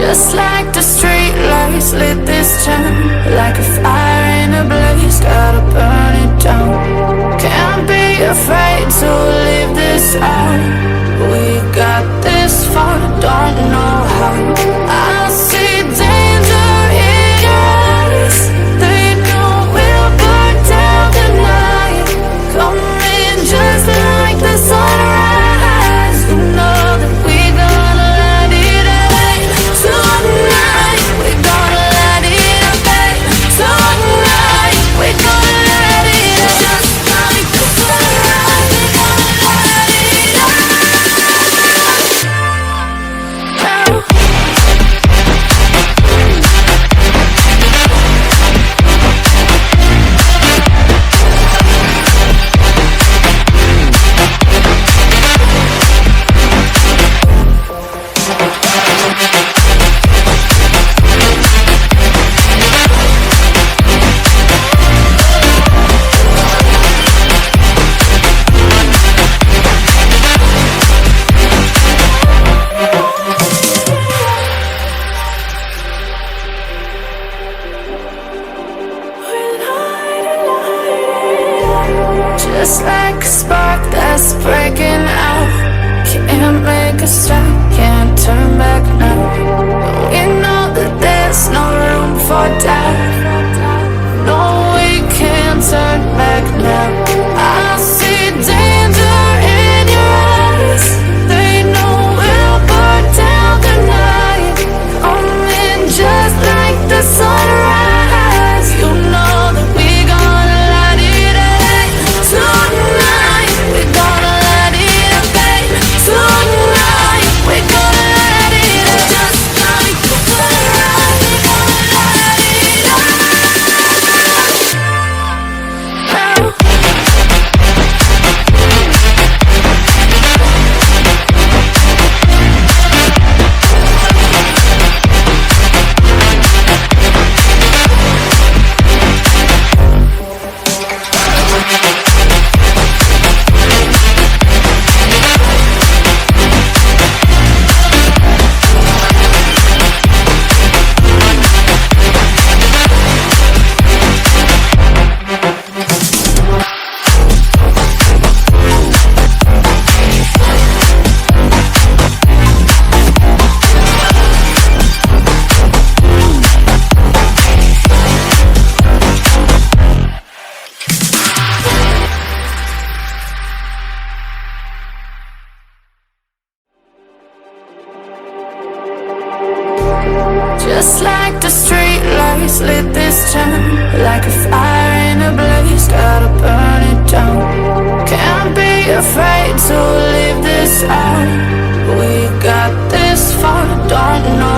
Just like the street lights lit this town, like a fire in a blaze, gotta burn it down. Can't be afraid to leave this out. We got this far, don't know how. I see danger in your eyes. They know we'll burn down tonight. Coming just like the sunrise. You know that we gonna let it out. Tonight, we gonna let it out. Tonight, we gonna let it out. Just like the sunrise, we gonna let it out. Just like a spark that's breaking out. Can't make a stop, can't turn back now. We know that there's no room for doubt. No, we can't turn back now. I see danger in your eyes. They know we'll burn down tonight. Coming just like the sunrise. You know that we gonna let it out. Tonight, we gonna let it out. Tonight, we gonna let it out. Just like the sunrise, we gonna let it out. Just like the street lights lit this town, like a fire in a blaze, gotta burn it down. Can't be afraid to leave this out. We got this far, don't know